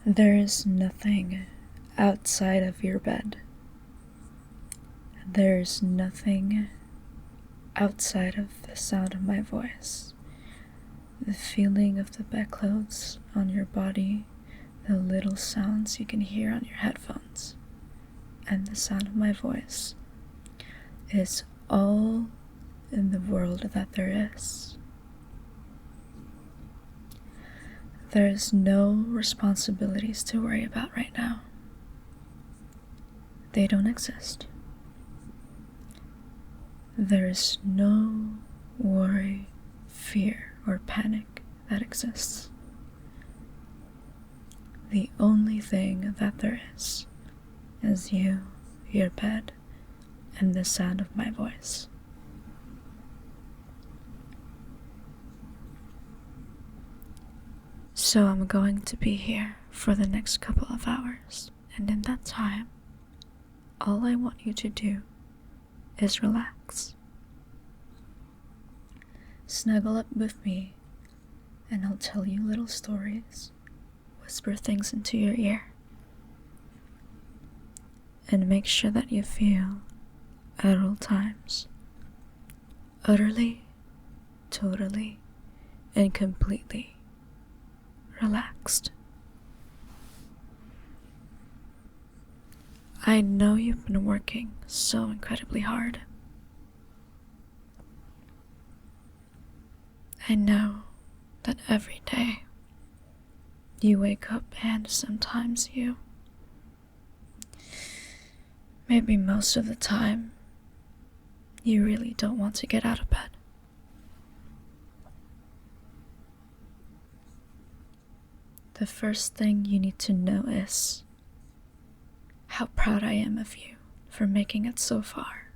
There is nothing outside of your bed. There's nothing outside of the sound of my voice, the feeling of the bedclothes on your body, the little sounds you can hear on your headphones, and the sound of my voice is all in the world that there is. There's no responsibilities to worry about right now. They don't exist. There's no worry, fear, or panic that exists. The only thing that there is you, your bed, and the sound of my voice. So I'm going to be here for the next couple of hours, and in that time, all I want you to do is relax. Snuggle up with me, and I'll tell you little stories, whisper things into your ear, and make sure that you feel, at all times, utterly, totally, and completely relaxed. I know you've been working so incredibly hard. I know that every day you wake up and sometimes maybe most of the time, you really don't want to get out of bed. The first thing you need to know is how proud I am of you for making it so far.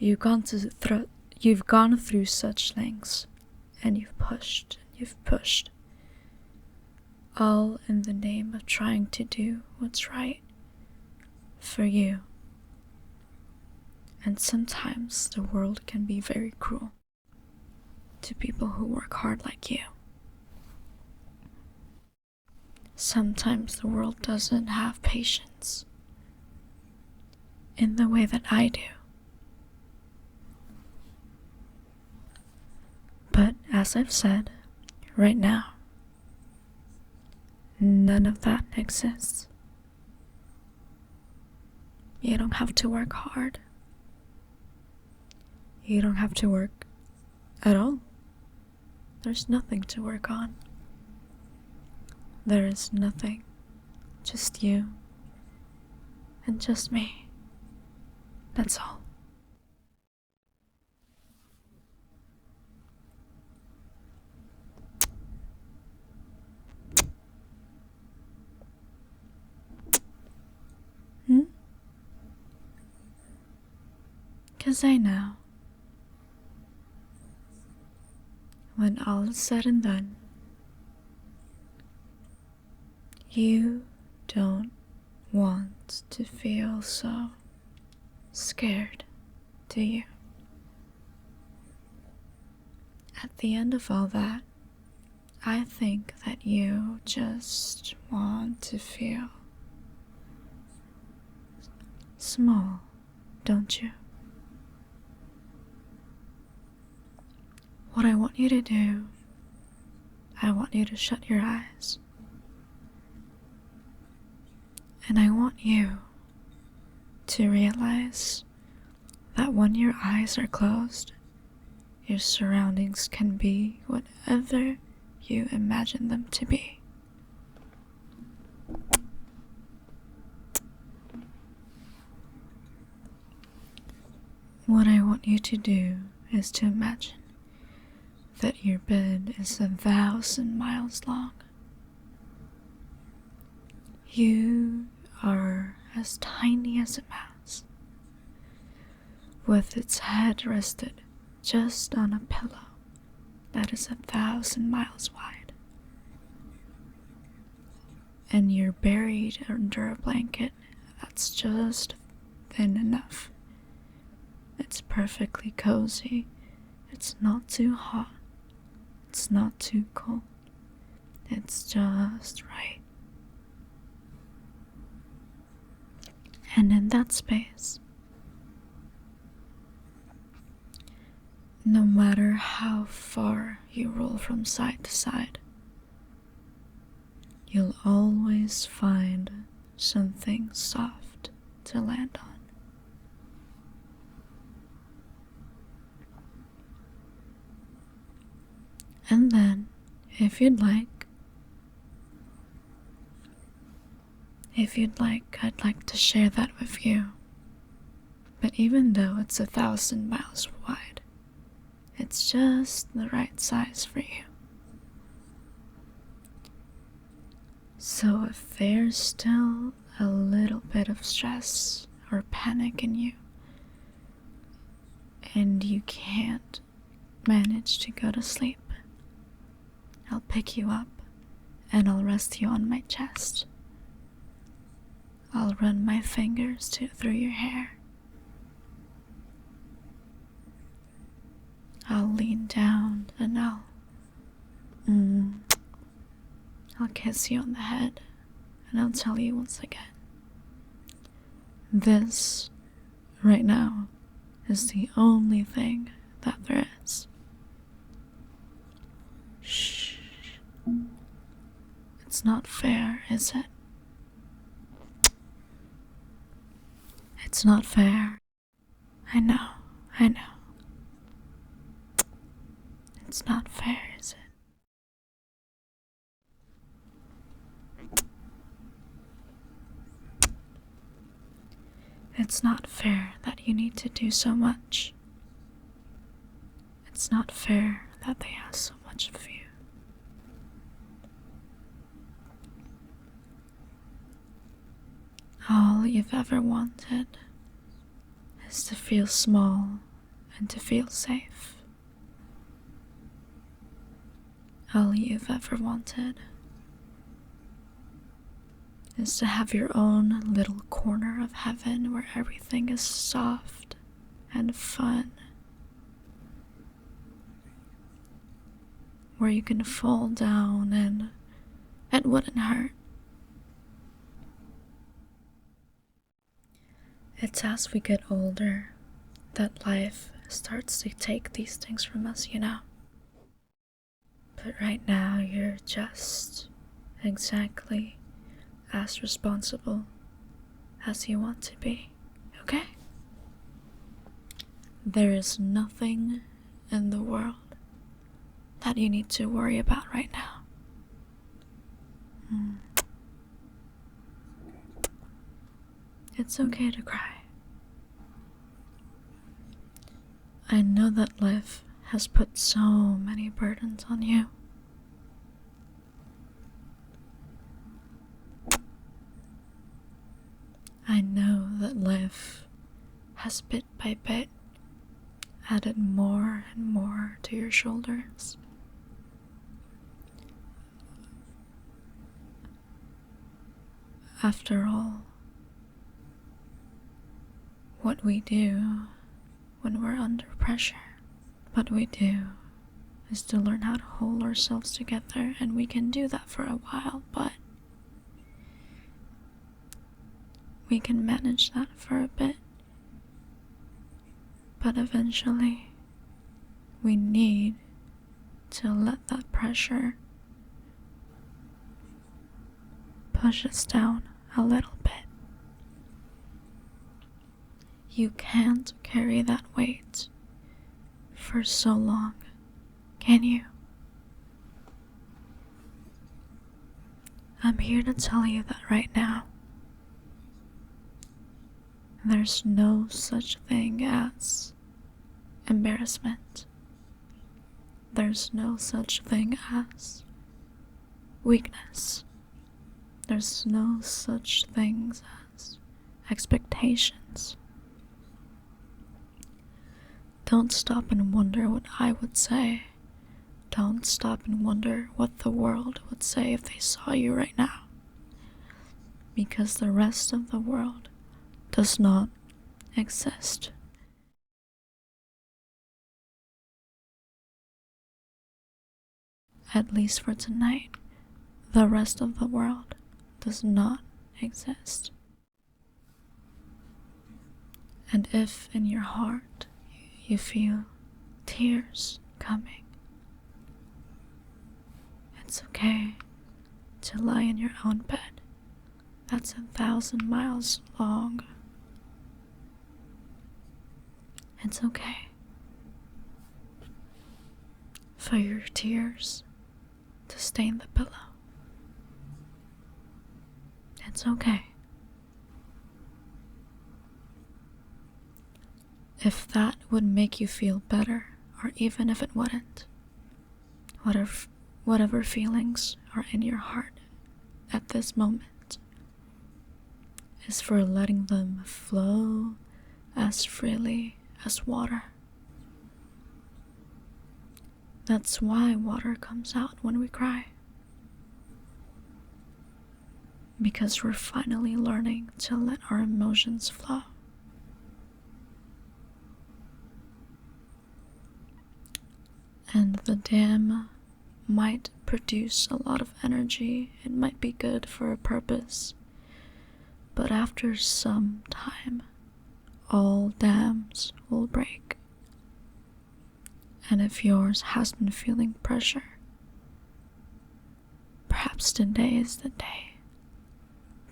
You've gone through such lengths, and you've pushed, all in the name of trying to do what's right for you. And sometimes the world can be very cruel to people who work hard like you. Sometimes the world doesn't have patience in the way that I do. But as I've said, right now, none of that exists. You don't have to work hard. You don't have to work at all. There's nothing to work on. There is nothing, just you and just me. That's all. Because I know when all is said and done, you don't want to feel so scared, do you? At the end of all that, I think that you just want to feel small, don't you? What I want you to do, I want you to shut your eyes. And I want you to realize that when your eyes are closed, your surroundings can be whatever you imagine them to be. What I want you to do is to imagine that your bed is 1,000 miles long. You are as tiny as a mouse, with its head rested just on a pillow that is 1,000 miles wide. And you're buried under a blanket that's just thin enough. It's perfectly cozy. It's not too hot. It's not too cold. It's just right. And in that space, no matter how far you roll from side to side, you'll always find something soft to land on. And then, if you'd like, I'd like to share that with you. But even though it's 1,000 miles wide, it's just the right size for you. So if there's still a little bit of stress or panic in you, and you can't manage to go to sleep, I'll pick you up and I'll rest you on my chest. I'll run my fingers through your hair. I'll lean down and I'll kiss you on the head, and I'll tell you once again, this right now is the only thing that there is. Shh. It's not fair, is it? It's not fair. I know. It's not fair, is it? It's not fair that you need to do so much. It's not fair that they ask so much of you. All you've ever wanted is to feel small and to feel safe. All you've ever wanted is to have your own little corner of heaven where everything is soft and fun, where you can fall down and it wouldn't hurt. It's as we get older that life starts to take these things from us, you know. But right now you're just exactly as responsible as you want to be, okay? There is nothing in the world that you need to worry about right now. It's okay to cry. I know that life has put so many burdens on you. I know that life has bit by bit added more and more to your shoulders. After all, what we do when we're under pressure, what we do is to learn how to hold ourselves together, and we can do that for a while, but we can manage that for a bit. But eventually, we need to let that pressure push us down a little bit. You can't carry that weight for so long, can you? I'm here to tell you that right now. There's no such thing as embarrassment. There's no such thing as weakness. There's no such things as expectations. Don't stop and wonder what I would say. Don't stop and wonder what the world would say if they saw you right now. Because the rest of the world does not exist. At least for tonight, the rest of the world does not exist. And if in your heart you feel tears coming, it's okay to lie in your own bed that's 1,000 miles long. It's okay for your tears to stain the pillow. It's okay. If that would make you feel better, or even if it wouldn't, whatever feelings are in your heart at this moment is for letting them flow as freely as water. That's why water comes out when we cry. Because we're finally learning to let our emotions flow. And the dam might produce a lot of energy. It might be good for a purpose. But after some time, all dams will break. And if yours has been feeling pressure, perhaps today is the day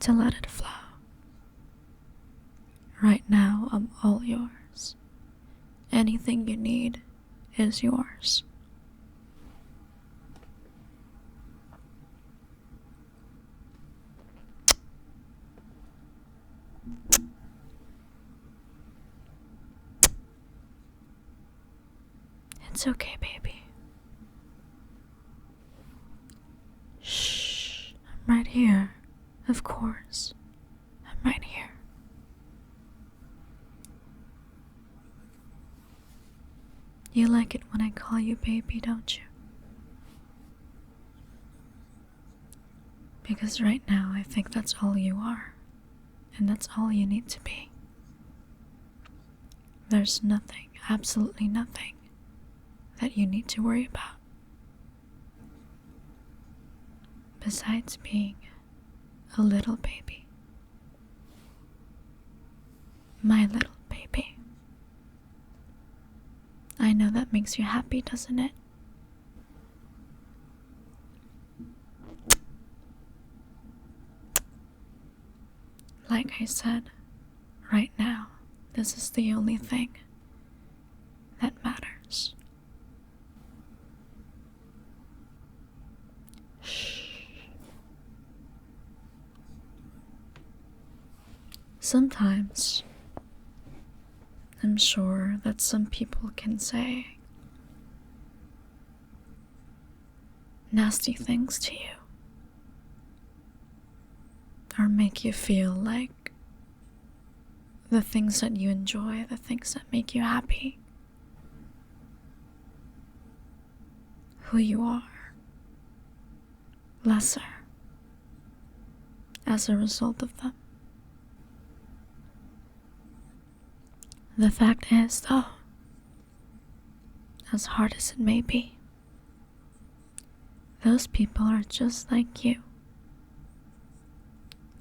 to let it flow. Right now, I'm all yours. Anything you need is yours. It's okay, baby. Shh, I'm right here. Of course, I'm right here. You like it when I call you baby, don't you? Because right now I think that's all you are, and that's all you need to be. There's nothing, absolutely nothing, that you need to worry about. Besides being a little baby. My little baby. I know that makes you happy, doesn't it? Like I said, right now, this is the only thing that matters. Shh. Sometimes, I'm sure that some people can say nasty things to you, or make you feel like the things that you enjoy, the things that make you happy, who you are, lesser as a result of them. The fact is, though, as hard as it may be, those people are just like you.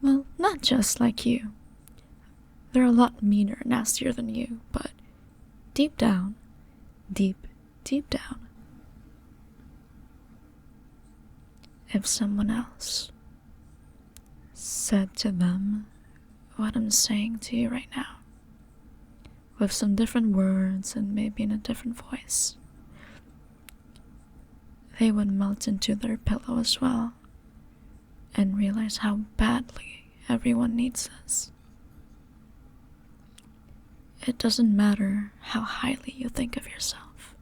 Well, not just like you. They're a lot meaner, nastier than you, but deep down, deep down, if someone else said to them what I'm saying to you right now, with some different words and maybe in a different voice, they would melt into their pillow as well and realize how badly everyone needs us. It doesn't matter how highly you think of yourself.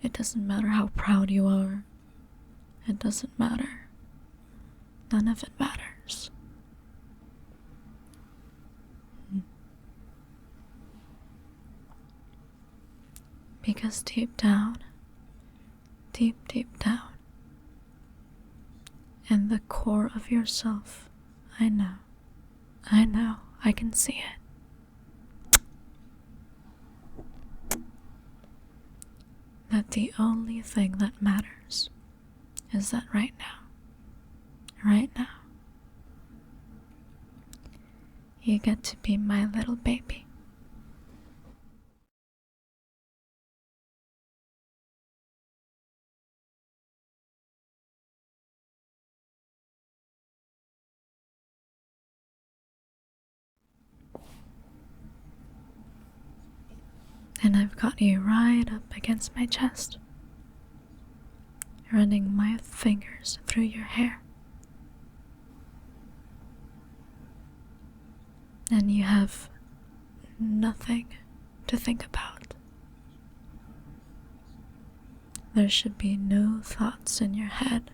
It doesn't matter how proud you are. It doesn't matter. None of it matters. Because deep down, deep down, in the core of yourself, I know, I can see it. That the only thing that matters is that right now, you get to be my little baby. And I've got you right up against my chest, running my fingers through your hair. And you have nothing to think about. There should be no thoughts in your head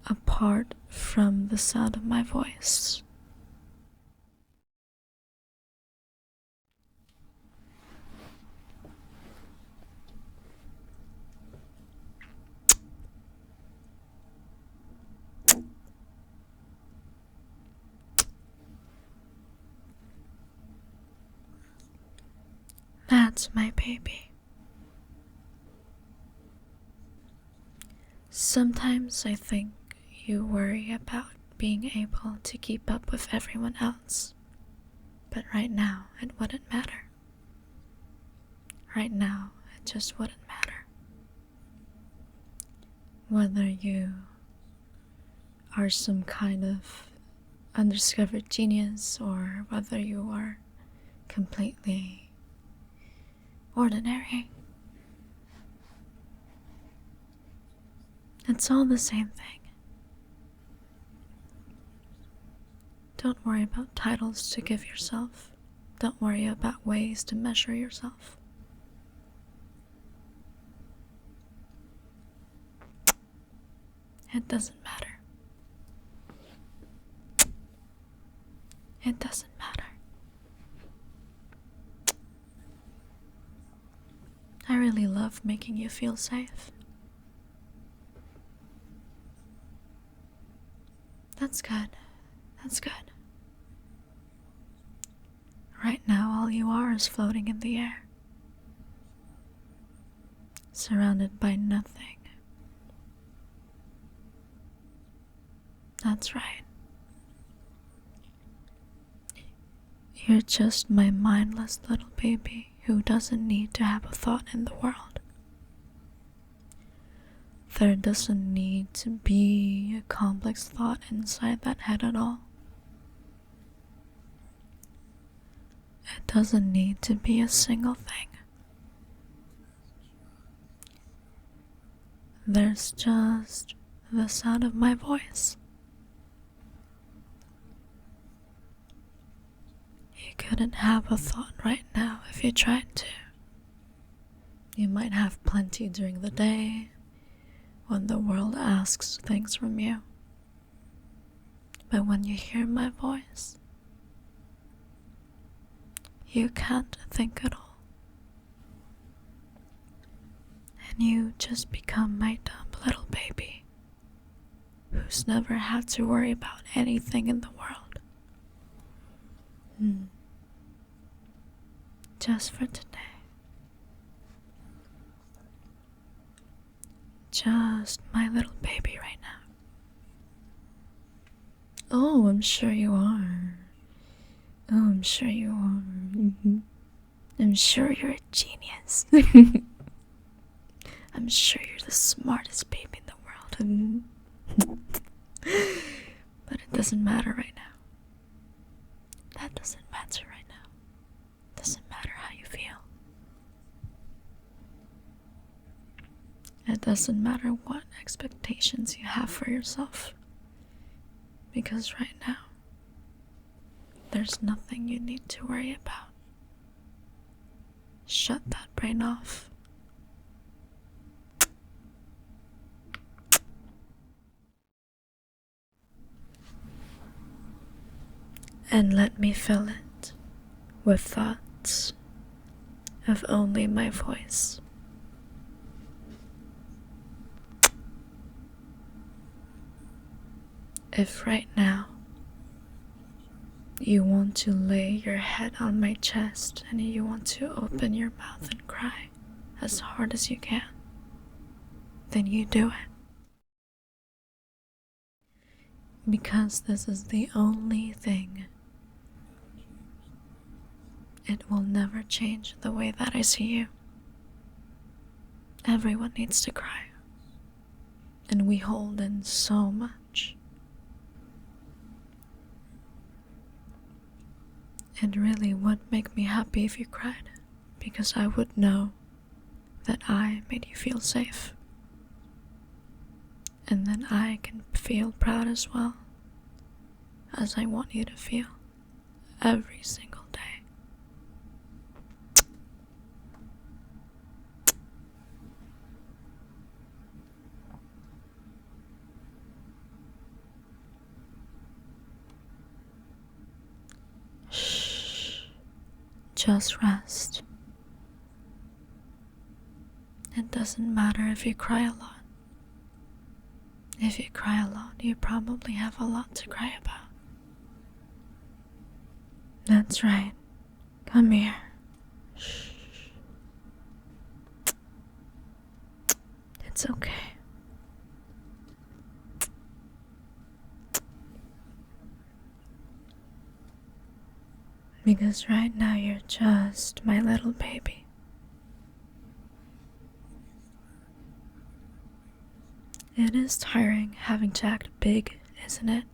apart from the sound of my voice. That's my baby. Sometimes I think you worry about being able to keep up with everyone else, but right now it wouldn't matter. Right now it just wouldn't matter. Whether you are some kind of undiscovered genius or whether you are completely ordinary. It's all the same thing. Don't worry about titles to give yourself. Don't worry about ways to measure yourself. It doesn't matter. It doesn't matter. I really love making you feel safe. That's good. That's good. Right now, all you are is floating in the air, surrounded by nothing. That's right. You're just my mindless little baby who doesn't need to have a thought in the world. There doesn't need to be a complex thought inside that head at all. It doesn't need to be a single thing. There's just the sound of my voice. You couldn't have a thought right now if you tried to. You might have plenty during the day, when the world asks things from you. But when you hear my voice, you can't think at all. And you just become my dumb little baby, who's never had to worry about anything in the world. Just for today. Just my little baby right now. Oh, I'm sure you are. Oh, I'm sure you are. I'm sure you're a genius. I'm sure you're the smartest baby in the world. But it doesn't matter right now. That doesn't matter right now. It doesn't matter how you feel. It doesn't matter what expectations you have for yourself. Because right now, there's nothing you need to worry about. Shut that brain off. And let me fill it with thoughts of only my voice. If right now you want to lay your head on my chest and you want to open your mouth and cry as hard as you can, then you do it. Because this is the only thing. It will never change the way that I see you. Everyone needs to cry. And we hold in so much. It really would make me happy if you cried, because I would know that I made you feel safe. And then I can feel proud as well, as I want you to feel every single day. Shh. Just rest. It doesn't matter if you cry a lot. If you cry a lot, you probably have a lot to cry about. That's right. Come here. Shh. It's okay. Because right now you're just my little baby. It is tiring having to act big, isn't it?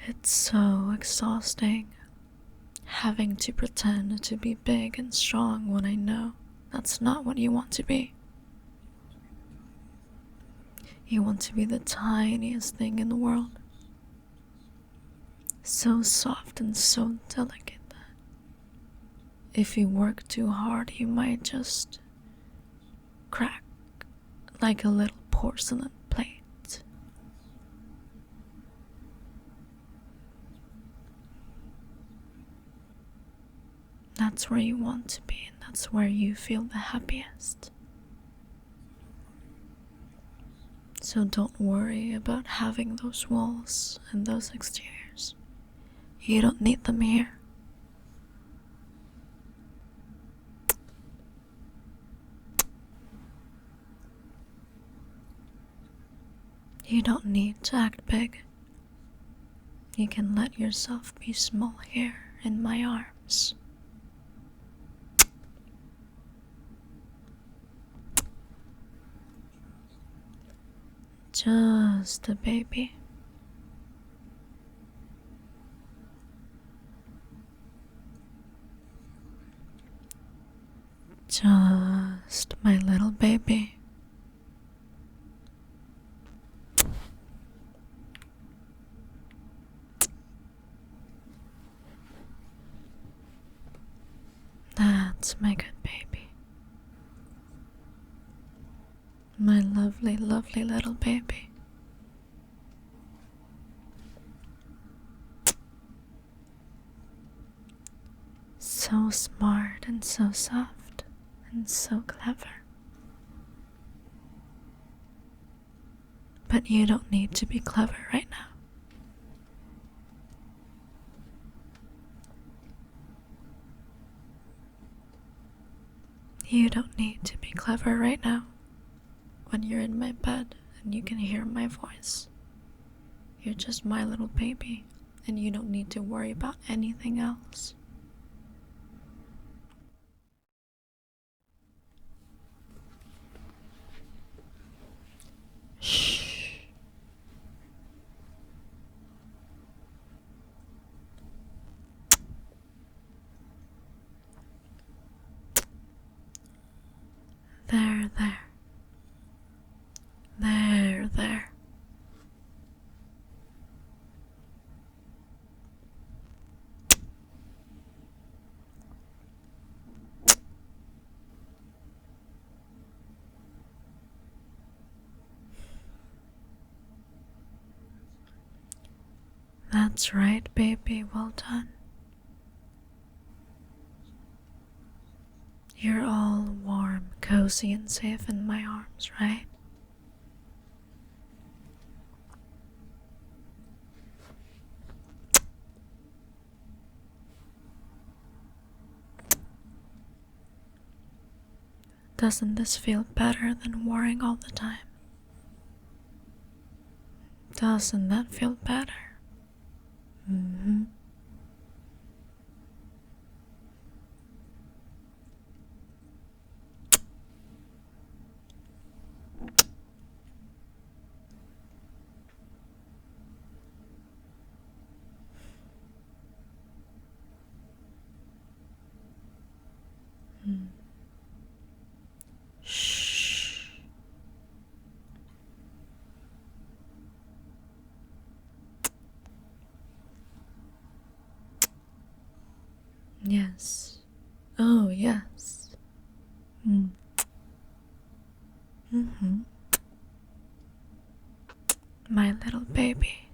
It's so exhausting having to pretend to be big and strong when I know that's not what you want to be. You want to be the tiniest thing in the world. So soft and so delicate that if you work too hard, you might just crack like a little porcelain plate. That's where you want to be, and that's where you feel the happiest. So don't worry about having those walls and those exteriors. You don't need them here. You don't need to act big. You can let yourself be small here in my arms. Just a baby. Just my little baby. That's my good baby. My lovely, lovely little baby. So smart and so soft and so clever. But you don't need to be clever right now. You don't need to be clever right now when you're in my bed and you can hear my voice. You're just my little baby, and you don't need to worry about anything else. Shh. There, there. There, there. That's right, baby. Well done. You're all warm, cozy, and safe in my arms, right? Doesn't this feel better than worrying all the time? Doesn't that feel better? Mm-hmm. Mm-hmm. My little baby.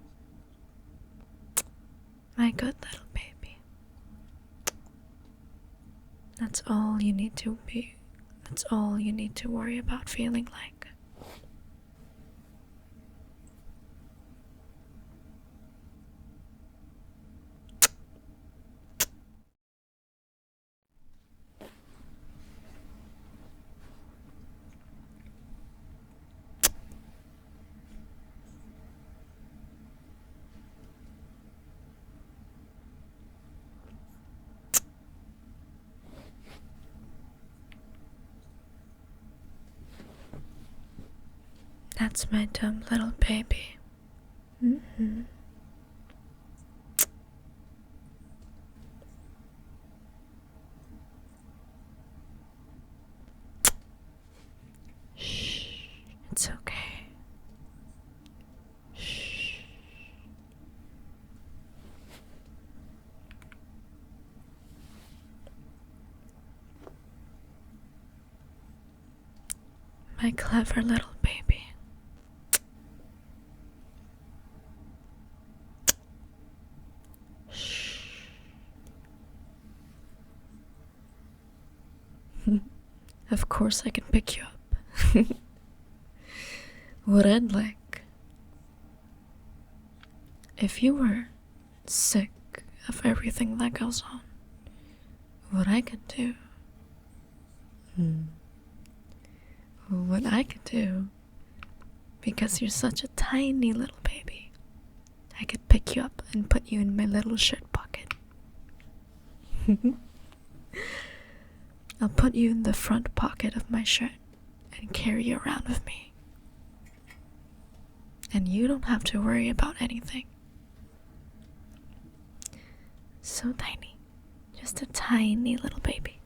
My good little baby. That's all you need to be. That's all you need to worry about feeling like. That's my dumb little baby. Mm-hmm. Shh. It's okay. Shh. My clever little baby. Shh. Of course I can pick you up. What I'd like, if you were sick of everything that goes on, what I could do, what I could do, because you're such a tiny little baby, I could pick you up and put you in my little shirt pocket. I'll put you in the front pocket of my shirt and carry you around with me. And you don't have to worry about anything. So tiny. Just a tiny little baby.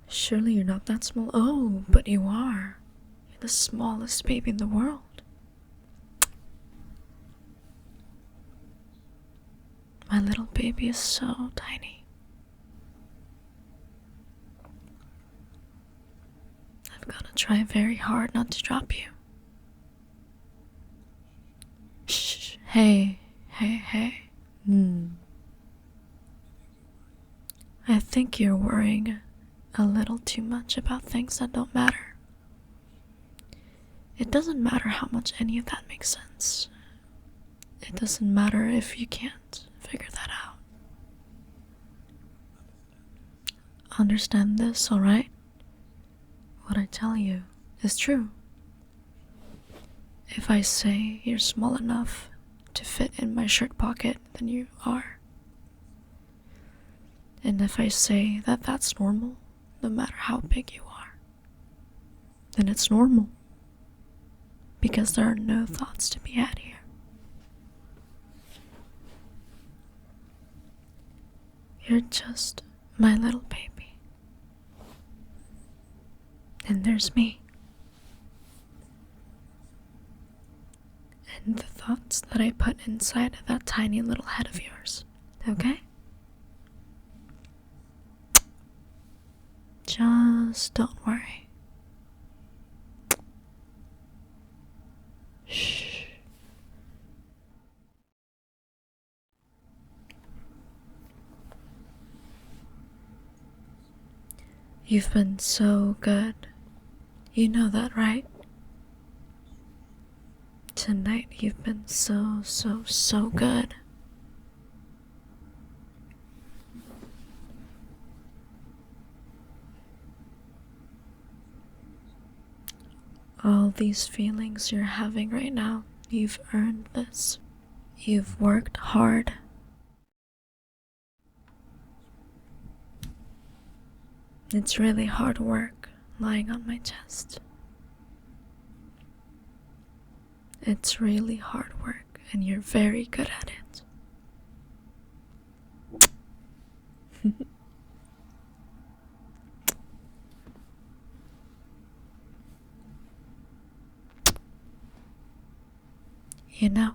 Surely you're not that small. Oh, but you are. You're the smallest baby in the world. My little baby is so tiny. I've got to try very hard not to drop you. Shh. Hey. I think you're worrying a little too much about things that don't matter. It doesn't matter how much any of that makes sense. It doesn't matter if you can't figure that out. Understand this, alright? What I tell you is true. If I say you're small enough to fit in my shirt pocket, then you are. And if I say that that's normal, no matter how big you are, then it's normal. Because there are no thoughts to be had here. You're just my little baby. And there's me. And the thoughts that I put inside of that tiny little head of yours. Okay? Just don't worry. Shh. You've been so good. You know that, right? Tonight you've been so good. All these feelings you're having right now, you've earned this. You've worked hard. It's really hard work lying on my chest. It's really hard work, and you're very good at it. You know,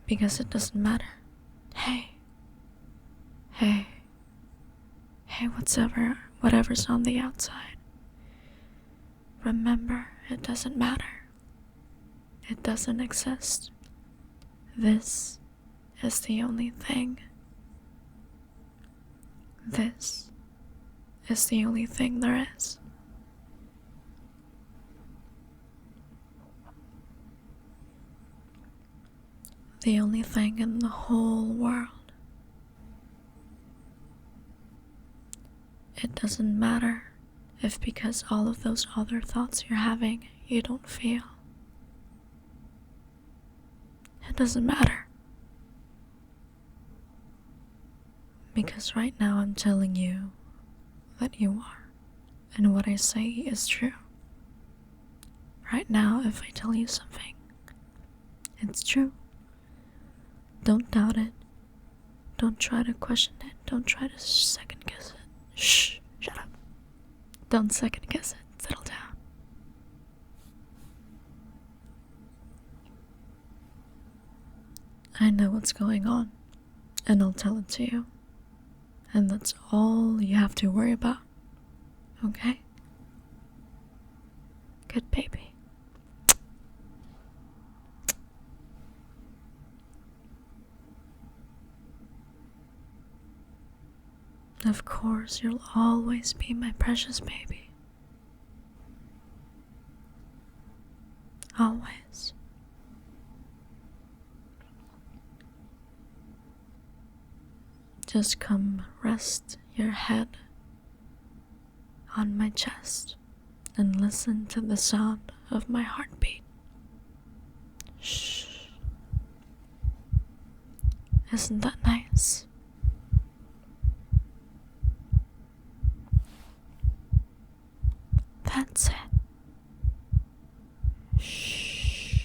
because it doesn't matter. Hey, hey, hey, whatever's on the outside. Remember, it doesn't matter. It doesn't exist. This is the only thing. This is the only thing there is. The only thing in the whole world. It doesn't matter if because all of those other thoughts you're having, you don't feel. It doesn't matter. Because right now I'm telling you that you are, and what I say is true. Right now, if I tell you something, it's true. Don't doubt it. Don't try to question it. Don't try to second guess it. Shh, shut up. Don't second guess it. Settle down. I know what's going on, and I'll tell it to you. And that's all you have to worry about. Okay? Good baby. Of course, you'll always be my precious baby. Always. Just come rest your head on my chest and listen to the sound of my heartbeat. Shh. Isn't that nice? That's it. Shh.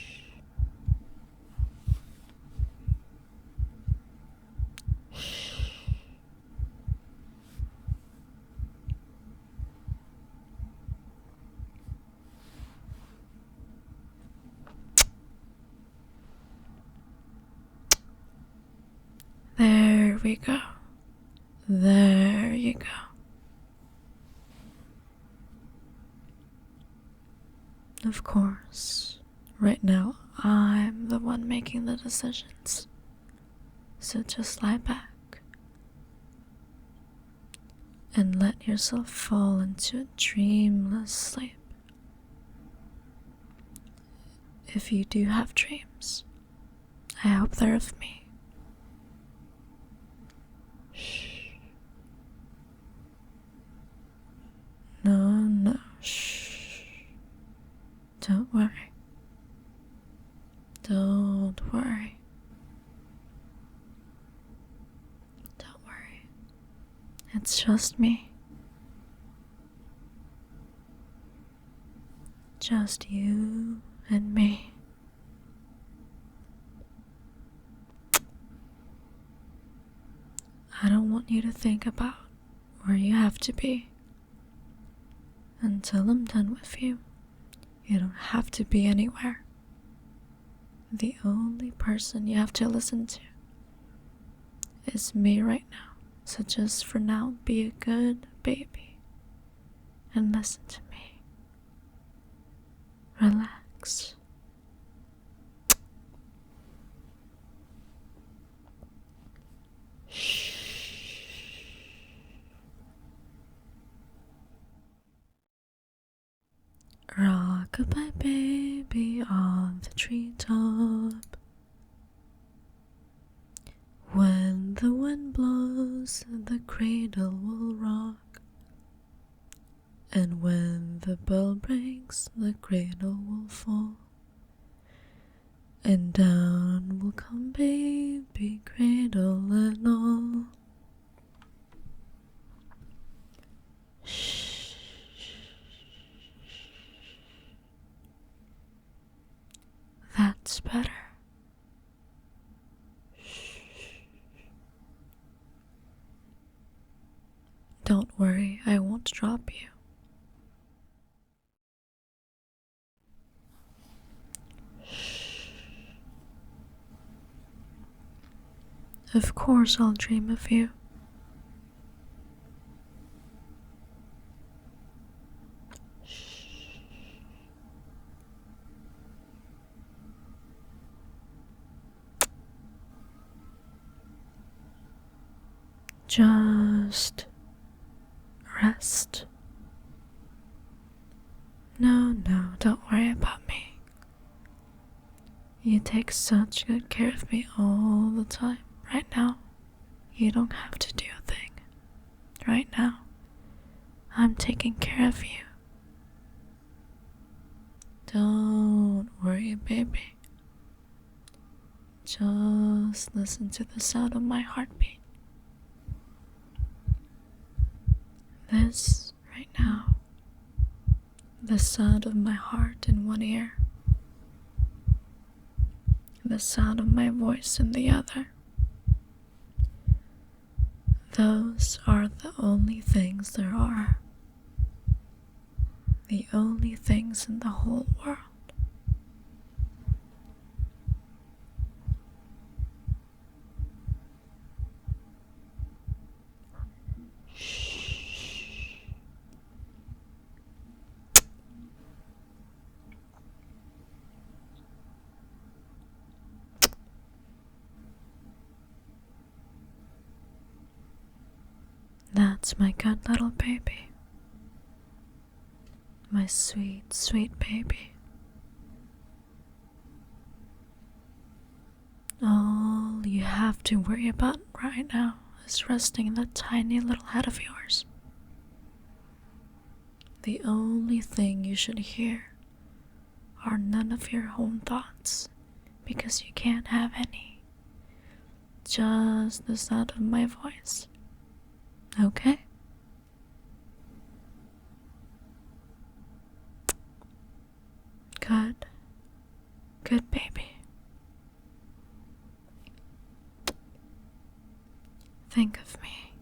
There we go. There you go. Of course, right now I'm the one making the decisions. So just lie back and let yourself fall into a dreamless sleep. If you do have dreams, I hope they're of me. Shh. No, shh. Don't worry. Don't worry. Don't worry. It's just me. Just you and me. I don't want you to think about where you have to be. Until I'm done with you, you don't have to be anywhere. The only person you have to listen to is me right now. So just for now, be a good baby and listen to me. Relax. Shh. Rock-a-bye baby on the treetop. When the wind blows, the cradle will rock. And when the bell rings, the cradle will fall. And down will come baby, cradle and all. Shh. That's better. Shh. Don't worry, I won't drop you. Shh. Of course I'll dream of you. Just rest. No, don't worry about me. You take such good care of me all the time. Right now, you don't have to do a thing. Right now, I'm taking care of you. Don't worry, baby. Just listen to the sound of my heartbeat. This, right now, the sound of my heart in one ear, the sound of my voice in the other. Those are the only things there are. The only things in the whole world. That's my good little baby. My sweet, sweet baby. All you have to worry about right now is resting in that tiny little head of yours. The only thing you should hear are none of your own thoughts, because you can't have any. Just the sound of my voice. Okay? Good. Good baby. Think of me.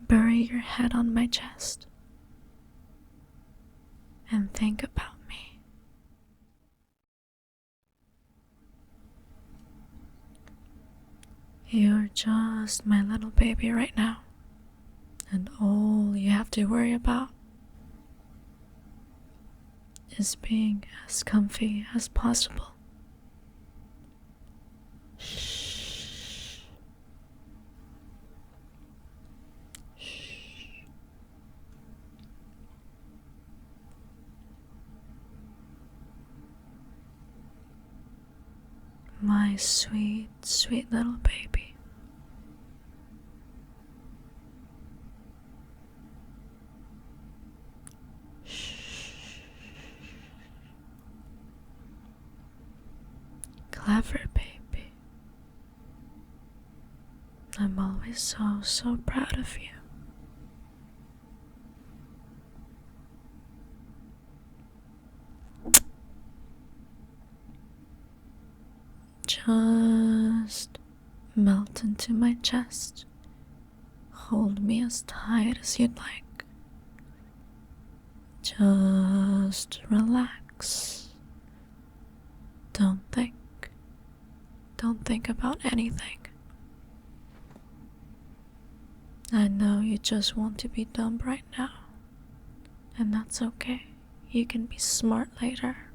Bury your head on my chest and think about me. You're just my little baby right now, and all you have to worry about is being as comfy as possible. Shh. Shh. My sweet, sweet little baby. Clever baby. I'm always so proud of you. Just melt into my chest. Hold me as tight as you'd like. Just relax. Don't think. Don't think about anything. I know you just want to be dumb right now, and that's okay. You can be smart later.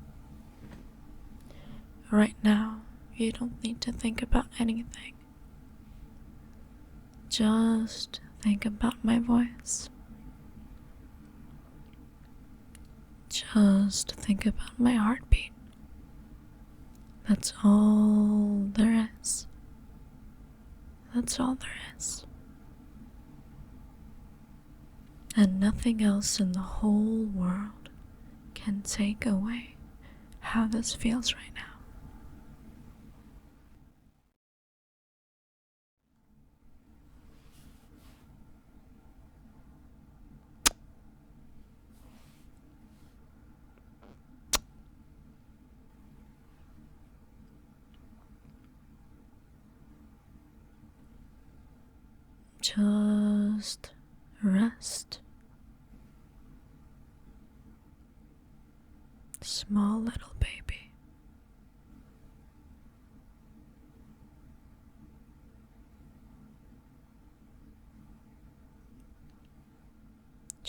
Right now, you don't need to think about anything. Just think about my voice. Just think about my heartbeat. That's all there is. That's all there is. And nothing else in the whole world can take away how this feels right now. Just rest. Small little baby.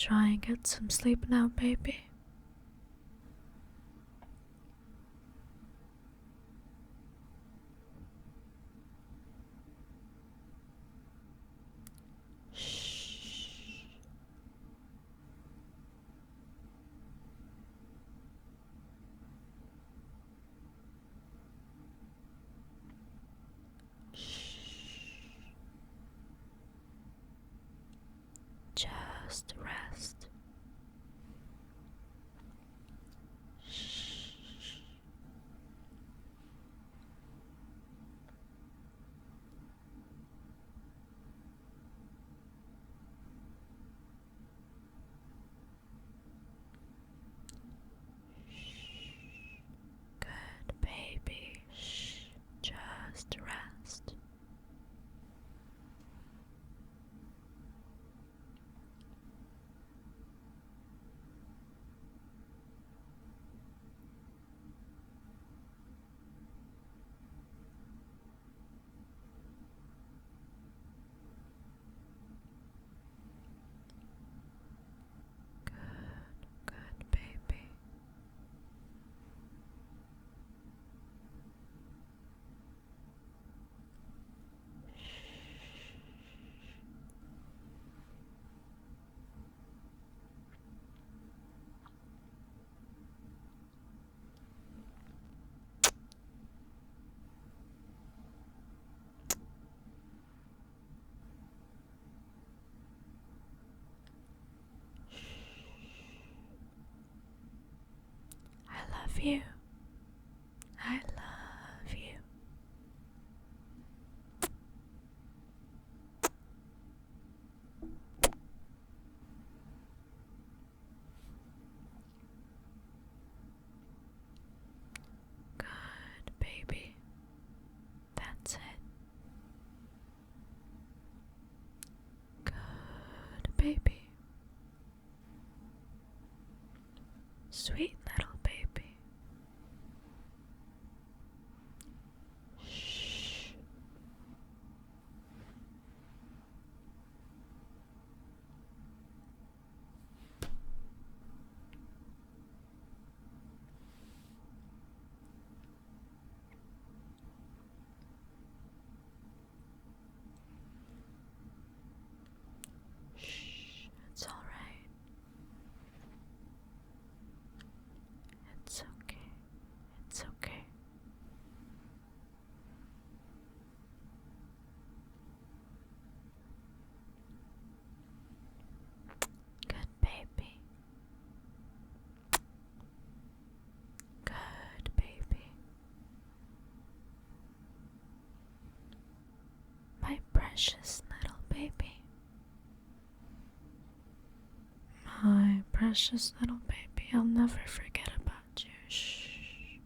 try and get some sleep now, baby. Just rest. Good baby. Just rest. Good baby. I love you. I love you. Good baby. That's it. Good baby. Sweet little baby. Shh. Shh. It's all right. It's okay. It's okay. Good baby. Good baby. My precious little baby. My precious little baby. I'll never forget about you. Shh.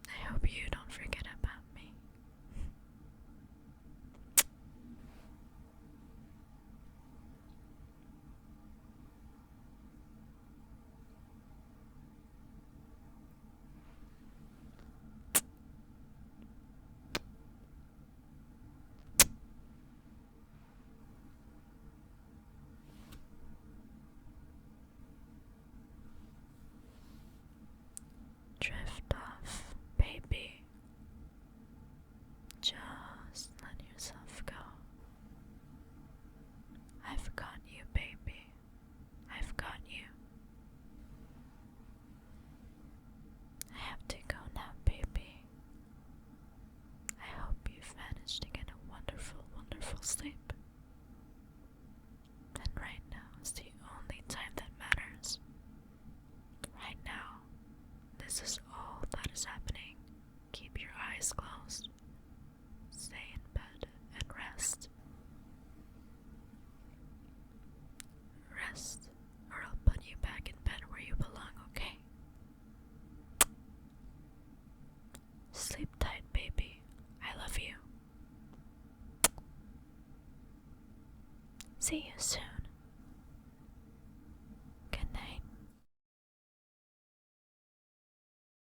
I hope you don't forget about me. Drift off, baby. Just let yourself go. I've got you, baby. I've got you. I have to go now, baby. I hope you've managed to get a wonderful, wonderful sleep. And right now is the only time that matters. Right now, this is all that is happening. Keep your eyes closed. Stay in bed and rest. Rest, or I'll put you back in bed where you belong, okay? Sleep tight, baby. I love you. See you soon.